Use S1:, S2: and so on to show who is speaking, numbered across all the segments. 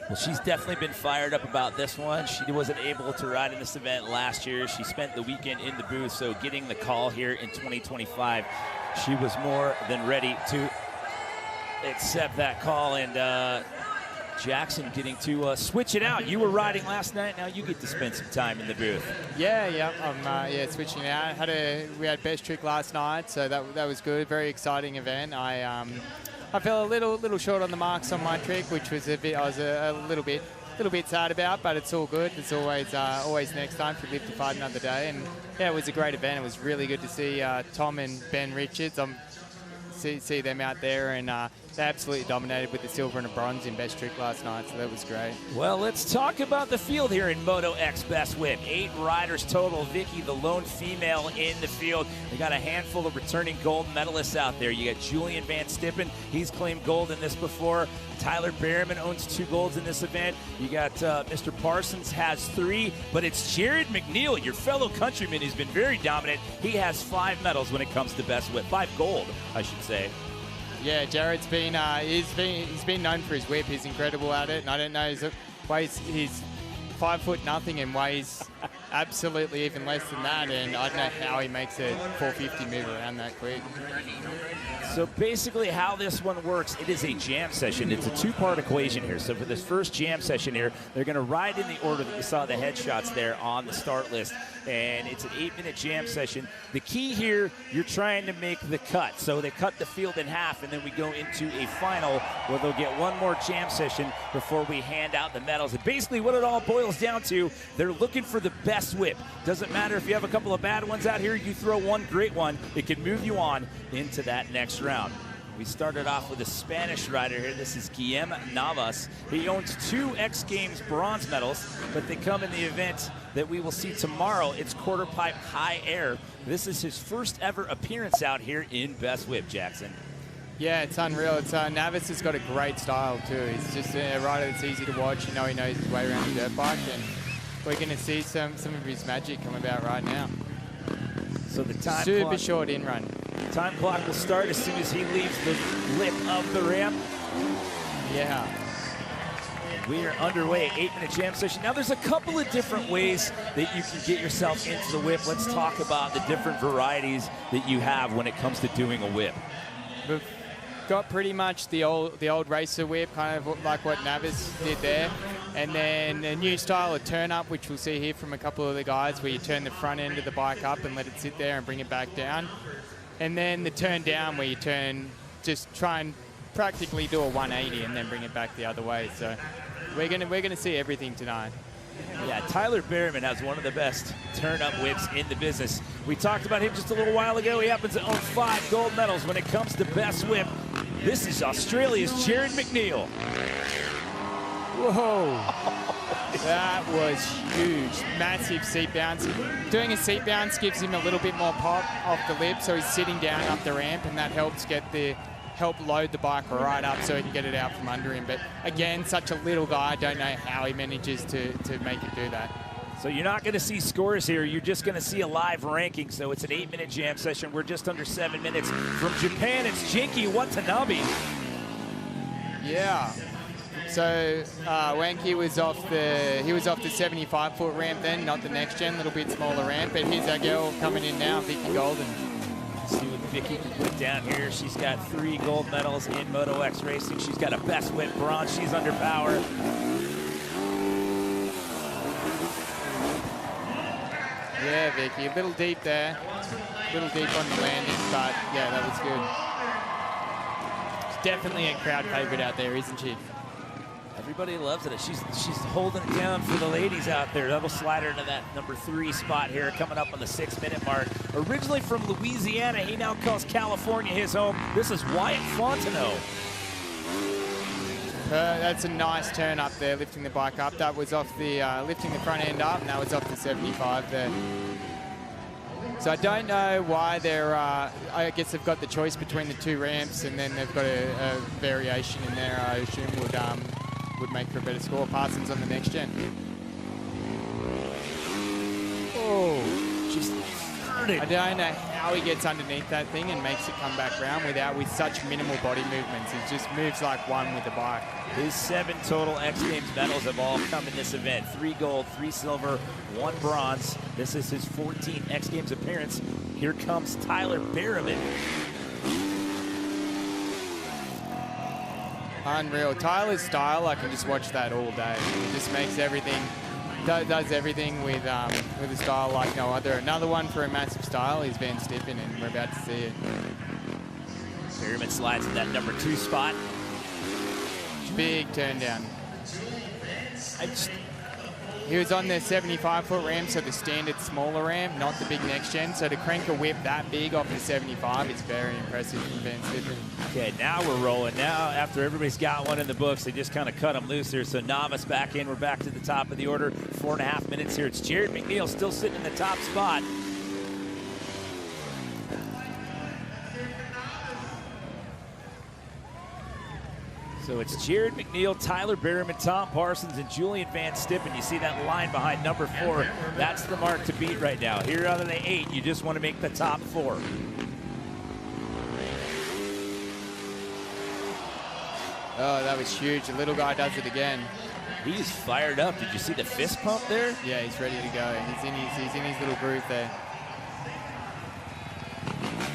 S1: Well, she's definitely been fired up about this one. She wasn't able to ride in this event last year. She spent the weekend in the booth, so getting the call here in 2025, she was more than ready to accept that call. And Jackson getting to switch it out. You were riding last night. Now you get to spend some time in the booth.
S2: Yeah. I'm switching out. We had best trick last night, so that was good. Very exciting event. I fell a little short on the marks on my trick, which was I was a little bit sad about, but it's all good. It's always next time if we live to fight another day. And yeah, it was a great event. It was really good to see Tom and Ben Richards. See them out there, and they absolutely dominated with the silver and a bronze in best trick last night, so that was great.
S1: Well, let's talk about the field here in Moto X Best Whip. 8 riders total. Vicky, the lone female in the field. They got a handful of returning gold medalists out there. You got Julian Van Stippen. He's claimed gold in this before. Tyler Behrman owns 2 golds in this event. You got Mr. Parsons has 3, but it's Jared McNeil, your fellow countryman, who's been very dominant. He has 5 medals when it comes to Best Whip. 5 gold, I should say.
S2: Yeah, Jared's been he's been known for his whip. He's incredidy at it, and I don't know, he's 5 foot nothing and weighs absolutely even less than that, and I don't know how he makes a 450 move around that quick.
S1: So basically how this one works, it is a jam session. It's a 2-part equation here. So for this first jam session here, they're going to ride in the order that you saw the headshots there on the start list. And it's an 8-minute jam session. The key here, you're trying to make the cut. So they cut the field in half, and then we go into a final where they'll get one more jam session before we hand out the medals. And basically what it all boils down to, they're looking for the best whip. Doesn't matter if you have a couple of bad ones out here, you throw one great one, it can move you on into that next round. We started off with a Spanish rider here. This is Guillem Navas. He owns 2 X Games bronze medals, but they come in the event that we will see tomorrow. It's quarter pipe high air. This is his first ever appearance out here in Best Whip, Jackson.
S2: Yeah, it's unreal. Navas has got a great style too. He's just a rider that's easy to watch. You know, he knows his way around the dirt bike, and we're going to see some of his magic come about right now.
S1: So the time
S2: super short in run.
S1: Time clock will start as soon as he leaves the lip of the ramp.
S2: Yeah.
S1: We are underway, 8-minute jam session. Now there's a couple of different ways that you can get yourself into the whip. Let's talk about the different varieties that you have when it comes to doing a whip.
S2: We've got pretty much the old racer whip, kind of like what Navas did there. And then a new style of turn up, which we'll see here from a couple of the guys, where you turn the front end of the bike up and let it sit there and bring it back down. And then the turn down, where you just try and practically do a 180 and then bring it back the other way. So we're gonna see everything tonight.
S1: Yeah, Tyler Behrman has one of the best turn-up whips in the business. We talked about him just a little while ago. He happens to own 5 gold medals when it comes to best whip. This is Australia's Jared McNeil.
S2: Whoa. That was huge. Massive seat bounce. Doing a seat bounce gives him a little bit more pop off the lip, so he's sitting down up the ramp, and that helps help load the bike right up so he can get it out from under him. But again, such a little guy, I don't know how he manages to make it do that.
S1: So you're not going to see scores here. You're just going to see a live ranking. So it's an 8-minute jam session. We're just under 7 minutes. From Japan, it's Jinky Watanabe.
S2: Yeah. So Wanky was off the 75-foot ramp then, not the next gen, little bit smaller ramp. But here's our girl coming in now, Vicky Golden.
S1: See what Vicky can put down here. She's got 3 gold medals in Moto X racing. She's got a best whip bronze. She's under power.
S2: Yeah, Vicky, a little deep there. A little deep on the landing, but yeah, that was good. She's definitely a crowd favorite out there, isn't she?
S1: Everybody loves it. She's holding it down for the ladies out there. That'll slide her into that number 3 spot here, coming up on the 6-minute mark. Originally from Louisiana, he now calls California his home. This is Wyatt Fontenot.
S2: That's a nice turn up there, lifting the bike up. That was off the, lifting the front end up, and that was off the 75 there. So I don't know why they're, I guess they've got the choice between the 2 ramps, and then they've got a variation in there, I assume would make for a better score. Parsons on the next gen.
S1: Oh, just heard it.
S2: I don't know how he gets underneath that thing and makes it come back round with such minimal body movements. He just moves like one with the bike.
S1: His 7 total X Games medals have all come in this event. 3 gold, 3 silver, 1 bronze. This is his 14th X Games appearance. Here comes Tyler Berriman.
S2: Unreal. Tyler's style, I can just watch that all day. He just makes everything, does everything with a style like no other. Another one for a massive style is Van Stippen, and we're about to see it.
S1: Berriman slides in that number 2 spot.
S2: Big turn down. He was on the 75-foot ramp, so the standard smaller ramp, not the big next gen. So to crank a whip that big off the 75, it's very impressive from Van Stippen.
S1: Okay, now we're rolling. Now, after everybody's got one in the books, they just kind of cut them loose here. So Novice back in. We're back to the top of the order. 4.5 minutes here. It's Jared McNeil still sitting in the top spot. So it's Jared McNeil, Tyler Berriman, Tom Parsons, and Julian Van Stippen. You see that line behind number 4. That's the mark to beat right now. Here out of the 8, you just want to make the top 4.
S2: Oh, that was huge. The little guy does it again.
S1: He's fired up. Did you see the fist pump there?
S2: Yeah, he's ready to go. He's in his little groove there.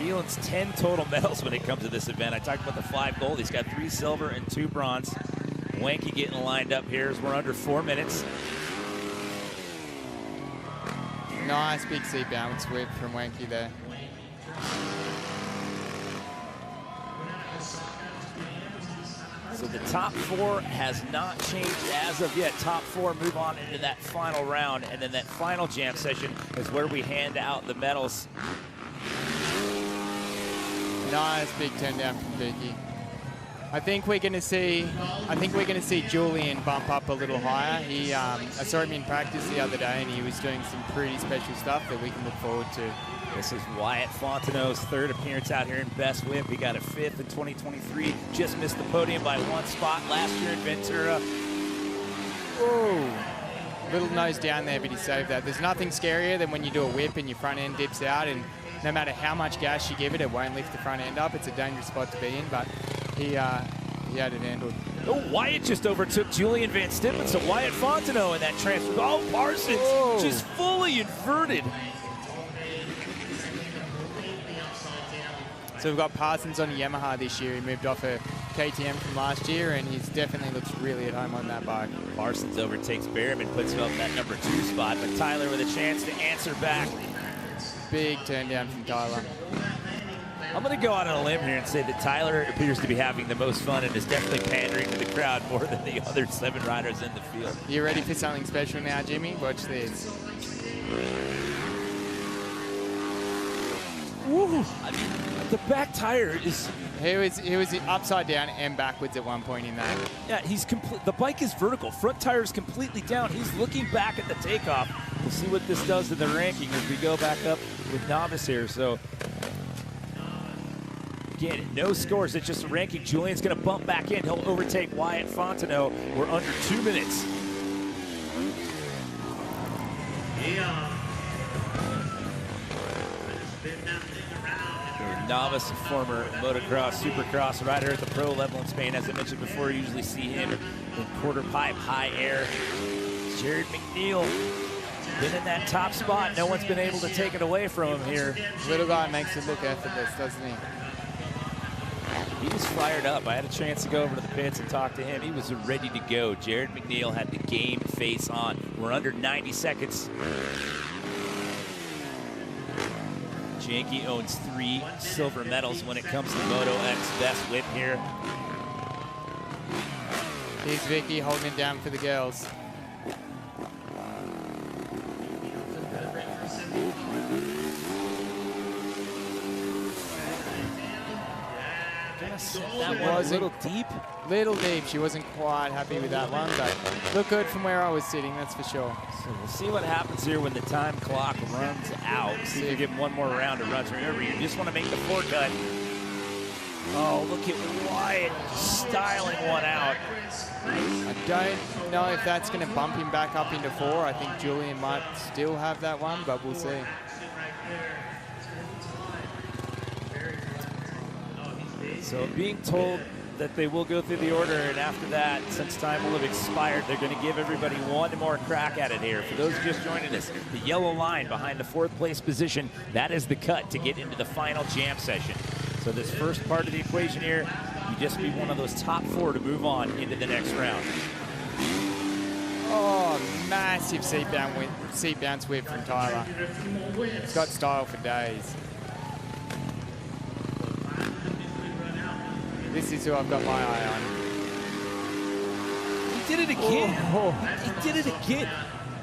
S1: Nealon's 10 total medals when it comes to this event. I talked about the 5 gold. He's got 3 silver and 2 bronze. Wanky getting lined up here as we're under 4 minutes.
S2: Nice big seat bounce whip from Wanky there.
S1: So the top 4 has not changed as of yet. Top 4 move on into that final round, and then that final jam session is where we hand out the medals.
S2: Nice big turn down from Vicky. I think we're going to see Julian bump up a little higher. I saw him in practice the other day, and he was doing some pretty special stuff that we can look forward to.
S1: This is Wyatt Fontenot's 3rd appearance out here in Best Whip. He got a 5th in 2023. Just missed the podium by 1 spot last year in Ventura.
S2: Whoa. Little nose down there, but he saved that. There's nothing scarier than when you do a whip and your front end dips out, and no matter how much gas you give it, it won't lift the front end up. It's a dangerous spot to be in, but he had it handled.
S1: Oh, Wyatt just overtook Julian Van Stippen, so Wyatt Fontenot in that transfer. Oh, Parsons just fully inverted.
S2: So we've got Parsons on a Yamaha this year. He moved off a KTM from last year, and he definitely looks really at home on that bike.
S1: Parsons overtakes Berriman, puts him up in that number 2 spot, but Tyler with a chance to answer back.
S2: Big turn down from Tyler.
S1: I'm going to go out on a limb here and say that Tyler appears to be having the most fun and is definitely pandering to the crowd more than the other 7 riders in the field.
S2: You ready for something special now, Jimmy? Watch this.
S1: Woo! I mean, the back tire is...
S2: He was upside down and backwards at one point in that.
S1: Yeah, the bike is vertical. Front tire is completely down. He's looking back at the takeoff. We'll see what this does to the ranking as we go back up with Novice here. So, again, no scores. It's just a ranking. Julian's going to bump back in. He'll overtake Wyatt Fontenot. We're under 2 minutes. Novice, former motocross, supercross rider at the pro level in Spain. As I mentioned before, you usually see him in quarter pipe, high air. Jared McNeil been in that top spot. No one's been able to take it away from him here.
S2: Little guy makes it look effortless, doesn't he?
S1: He was fired up. I had a chance to go over to the pits and talk to him. He was ready to go. Jared McNeil had the game face on. We're under 90 seconds. Janky owns 3 silver medals when it comes to Moto X Best Whip here.
S2: Here's Vicky holding it down for the girls.
S1: That one was a little deep.
S2: Little deep. She wasn't quite happy with that one, but looked good from where I was sitting, that's for sure.
S1: So we'll see what happens here when the time clock runs out. See if you give him one more round of runs. Remember, you just want to make the 4 cut. Oh, look at Wyatt styling one out.
S2: I don't know if that's going to bump him back up into 4. I think Julian might still have that one, but we'll see.
S1: So being told that they will go through the order, and after that, since time will have expired, they're going to give everybody one more crack at it here. For those just joining us, the yellow line behind the 4th place position, that is the cut to get into the final jam session. So this first part of the equation here, you just be one of those top 4 to move on into the next round.
S2: Oh, massive seat bounce whip from Tyler. He's got style for days. This is who I've got my eye on.
S1: He did it again.
S2: Oh.
S1: He did it again.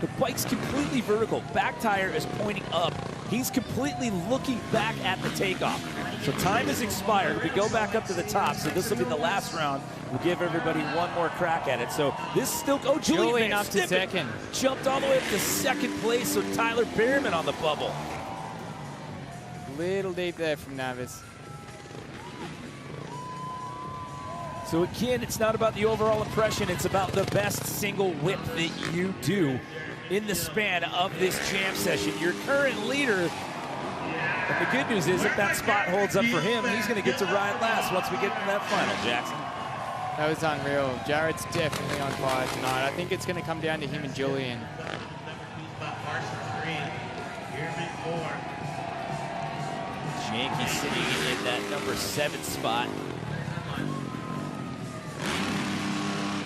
S1: The bike's completely vertical. Back tire is pointing up. He's completely looking back at the takeoff. So time has expired. We go back up to the top. So this will be the last round. We'll give everybody one more crack at it. So this still, oh, Julian
S2: up to second.
S1: Jumped all the way up to 2nd place. So Tyler Behrman on the bubble.
S2: Little deep there from Navis.
S1: So again, it's not about the overall impression. It's about the best single whip that you do in the span of this jam session. Your current leader, and the good news is if that spot holds up for him, he's going to get to ride last once we get to that final, Jackson.
S2: That was unreal. Jared's definitely on fire tonight. I think it's going to come down to him and Julian.
S1: Yankee sitting in that number 7 spot.